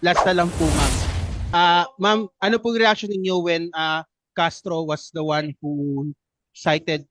last na lang po, ma'am. Ma'am, ano pong reaction ninyo when Castro was the one who cited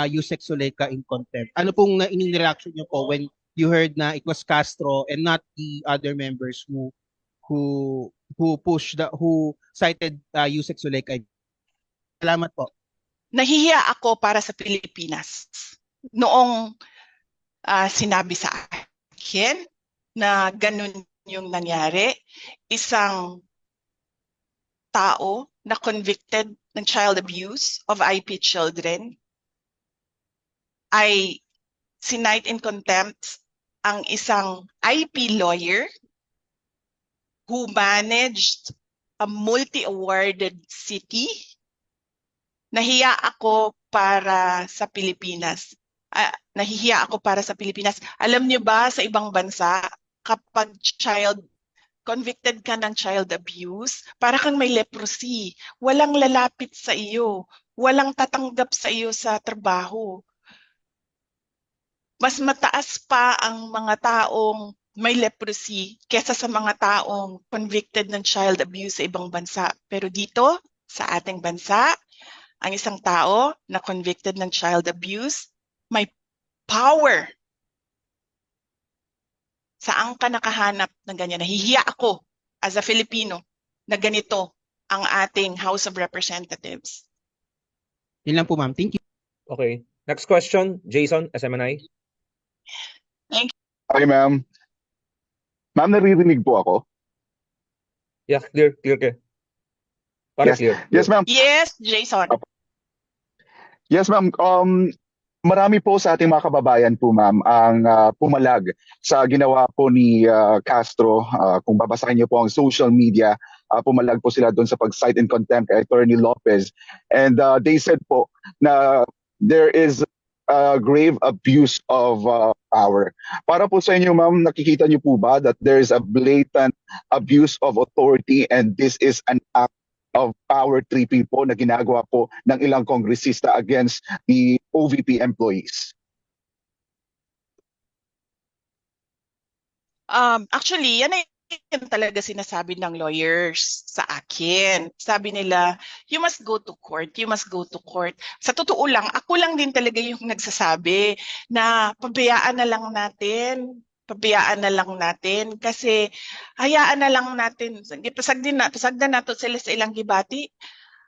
Yusek Zuleka in contempt? Ano pong inyong reaction niyo po when you heard na it was Castro and not the other members who who cited Yusek Zuleka? Salamat po. Nahihiya ako para sa Pilipinas. Noong sinabi sa akin na ganun yung nangyari, isang tao na convicted ng child abuse of IP children ay sinight in contempt ang isang IP lawyer who managed a multi-awarded city. Nahiya ako para sa Pilipinas. Nahihiya ako para sa Pilipinas. Alam niyo ba sa ibang bansa, kapag convicted ka ng child abuse, para kang may leprosy. Walang lalapit sa iyo. Walang tatanggap sa iyo sa trabaho. Mas mataas pa ang mga taong may leprosy kesa sa mga taong convicted ng child abuse sa ibang bansa. Pero dito, sa ating bansa, ang isang tao na convicted ng child abuse, may power. Saan ka nakahanap ng ganyan? Nahihiya ako as a Filipino na ganito ang ating House of Representatives. Yun lang po, ma'am. Thank you. Okay. Next question, Jason, SMNI. Thank you. Hi, ma'am. Ma'am, naririnig po ako? Yeah, clear. Para Yes. clear. Yes, ma'am. Yes, Jason. Yes, ma'am. Marami po sa ating mga kababayan po, ma'am, ang pumalag sa ginawa po ni Castro. Kung babasahin niyo po ang social media, pumalag po sila doon sa pag-cite in contempt kay Attorney Lopez. And they said po na there is grave abuse of power. Para po sa inyo, ma'am, nakikita niyo po ba that there is a blatant abuse of authority and this is an act of power tripping po na ginagawa po ng ilang kongresista against the OVP employees? Actually, yan ay yan talaga sinasabi ng lawyers sa akin. Sabi nila, you must go to court, you must go to court. Sa totoo lang, ako lang din talaga yung nagsasabi na pabayaan na lang natin. Pabayaan na lang natin kasi hayaan na lang natin. Pasagdan nato sila sa ilang gibati.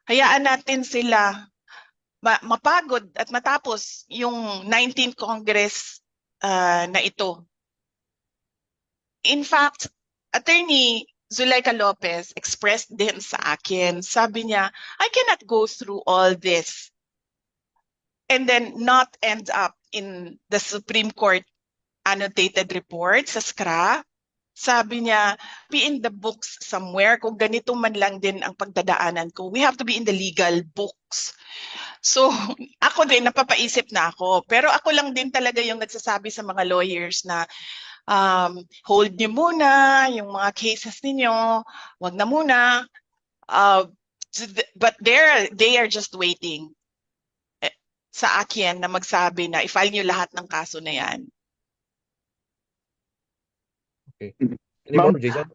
Hayaan natin sila mapagod at matapos yung 19th Congress na ito. In fact, Attorney Zuleika Lopez expressed din sa akin, sabi niya, I cannot go through all this and then not end up in the Supreme Court annotated report sa SCRA. Sabi niya, be in the books somewhere. Kung ganito man lang din ang pagdadaanan ko, we have to be in the legal books. So, ako din, napapaisip na ako. Pero ako lang din talaga yung nagsasabi sa mga lawyers na hold niyo muna yung mga cases ninyo, wag na muna. But they are just waiting sa akin na magsabi na i-file niyo lahat ng kaso na yan. Okay. Any more, Jason?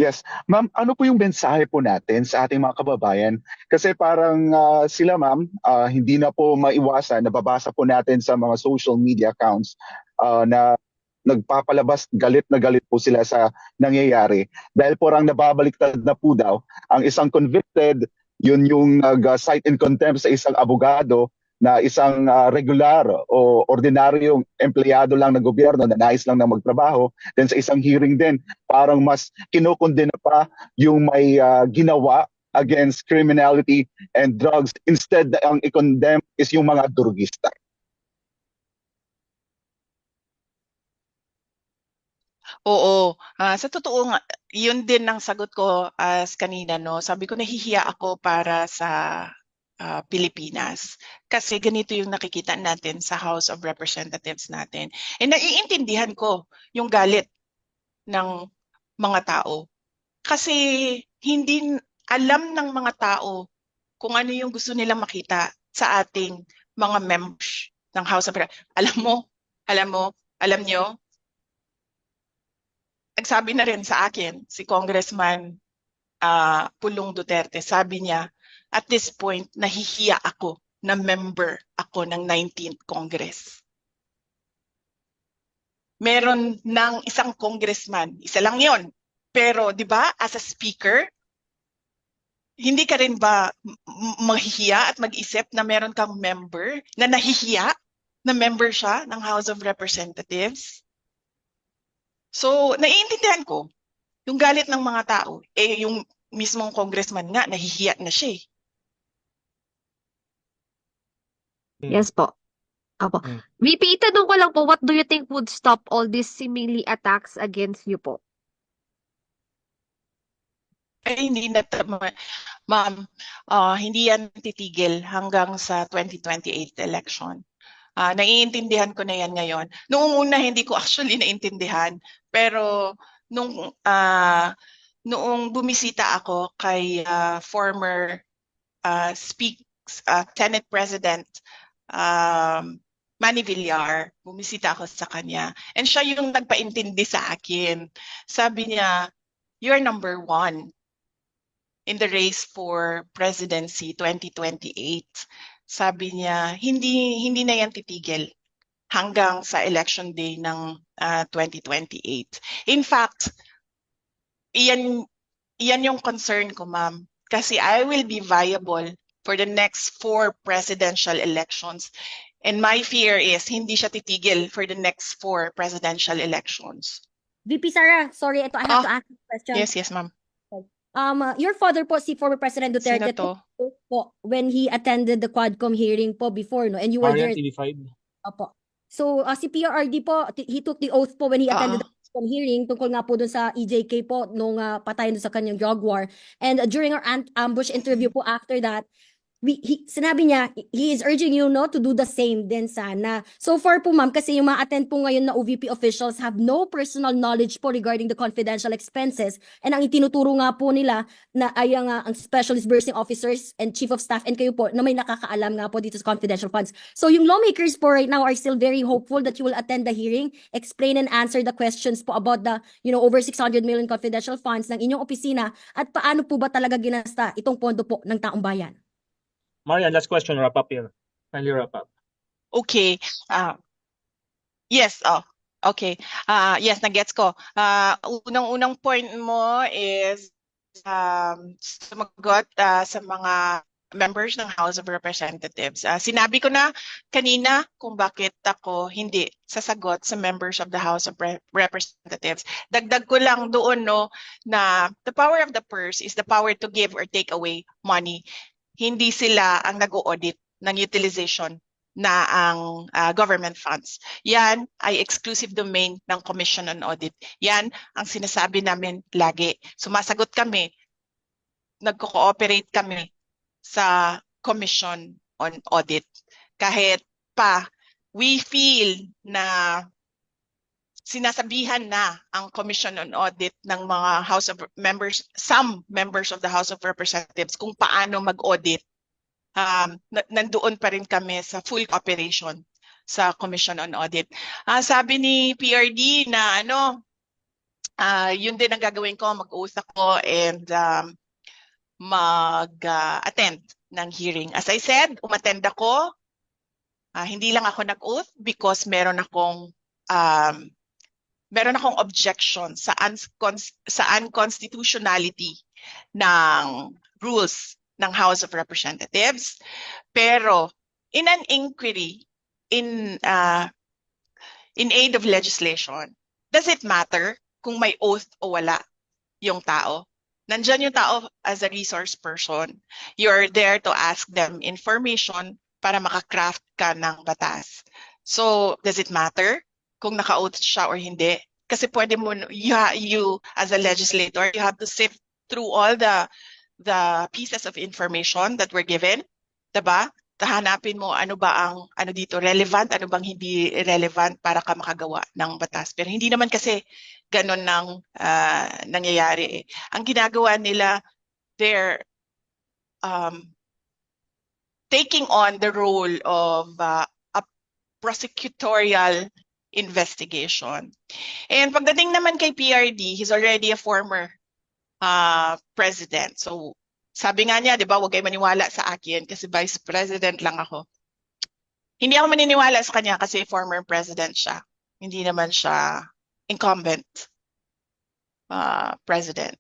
Yes. Ma'am, ano po yung mensahe po natin sa ating mga kababayan? Kasi parang sila, ma'am, hindi na po maiwasan, nababasa po natin sa mga social media accounts na nagpapalabas, galit na galit po sila sa nangyayari. Dahil po ang nababaliktad na po daw, ang isang convicted, yun yung nag-cite in contempt sa isang abogado na isang regular o ordinaryong empleyado lang ng gobyerno na nais lang na magtrabaho. Then sa isang hearing din, parang mas kinukondena pa yung may ginawa against criminality and drugs. Instead, ang i-condemn is yung mga drugista. Oo, sa totoo nga, yun din ang sagot ko as kanina, no? Sabi ko nahihiya ako para sa Pilipinas. Kasi ganito yung nakikita natin sa House of Representatives natin. And naiintindihan ko yung galit ng mga tao. Kasi hindi alam ng mga tao kung ano yung gusto nilang makita sa ating mga members ng House of Representatives. Alam nyo, nagsabi na rin sa akin si Congressman Pulong Duterte, sabi niya, at this point, nahihiya ako na member ako ng 19th Congress. Meron ng isang congressman, isa lang yon. Pero, di ba, as a speaker, hindi ka rin ba mahihiya at mag-isip na meron kang member na nahihiya na member siya ng House of Representatives? So, naiintindihan ko yung galit ng mga tao. Yung mismong congressman nga, nahihiya na siya eh. Yes po. Opo. Mm. VP, itanong ko lang po, what do you think would stop all these seemingly attacks against you po? Ay, hindi na, ma'am, hindi yan titigil hanggang sa 2028 election. Naiintindihan ko na yan ngayon. Noong una, hindi ko actually naintindihan. Pero noong bumisita ako kay former Senate President Manny Villar, bumisita ako sa kanya. And siya yung nagpaintindi sa akin. Sabi niya, you're number 1 in the race for presidency 2028. Sabi niya, hindi na yan titigil hanggang sa election day ng 2028. In fact, iyan yung concern ko, ma'am. Kasi I will be viable for the next 4 presidential elections. And my fear is hindi siya titigil for the next 4 presidential elections. VP Sara, sorry, ito I have to ask a question. Yes, ma'am. Your father po, si former President Duterte, Sino to? po, when he attended the Quadcom hearing po before, no? And you were there. TV5. Opo. So, si PRRD po, he took the oath po when he attended the Quadcom hearing tungkol nga po dun sa EJK po nung patay dun sa kanyang drug war. And during our ambush interview po after that, sinabi niya, he is urging you to do the same din sana. So far po ma'am, kasi yung ma-attend po ngayon na OVP officials have no personal knowledge po regarding the confidential expenses. And ang itinuturo nga po nila na ay ang special disbursing officers and chief of staff and kayo po na may nakakaalam nga po dito sa confidential funds. So yung lawmakers po right now are still very hopeful that you will attend the hearing, explain and answer the questions po about the over 600 million confidential funds ng inyong opisina at paano po ba talaga ginasta itong pondo po ng taong bayan. Marian, last question, wrap up here. Kindly wrap up. Okay. Yes. Okay. Yes, nagets ko. Unang point mo is sumagot sa mga members ng House of Representatives. Sinabi ko na kanina kung bakit ako hindi sasagot sa members of the House of Representatives. Dagdag ko lang doon na the power of the purse is the power to give or take away money. Hindi sila ang nag-audit ng utilization na ang government funds. Yan ay exclusive domain ng Commission on Audit. Yan ang sinasabi namin lagi. Sumasagot kami, nagko-cooperate kami sa Commission on Audit. Kahit pa we feel na sinasabihan na ang Commission on Audit ng mga House of Members, some members of the House of Representatives kung paano mag-audit. Nandoon pa rin kami sa full cooperation sa Commission on Audit. Sabi ni PRD na yun din ang gagawin ko, mag-uus ako and mag-attend ng hearing. As I said, umattend ako. Hindi lang ako nag-oath because meron akong objection sa unconstitutionality ng rules ng House of Representatives. Pero in an inquiry in aid of legislation, does it matter kung may oath o wala yung tao? Nandyan yung tao as a resource person. You're there to ask them information para makakraft ka ng batas. So, does it matter kung naka-oath siya or hindi? Kasi pwede mo, you as a legislator, you have to sift through all the pieces of information that were given, diba? Hanapin mo ano ba ang dito relevant, ano bang hindi relevant para ka makagawa ng batas. Pero hindi naman kasi ganon nang nangyayari. Ang ginagawa nila, they're taking on the role of a prosecutorial investigation. And pagdating naman kay PRD, he's already a former president. So sabi nga niya, di ba, huwag kayo maniwala sa akin kasi vice president lang ako. Hindi ako maniniwala sa kanya kasi former president siya. Hindi naman siya incumbent president.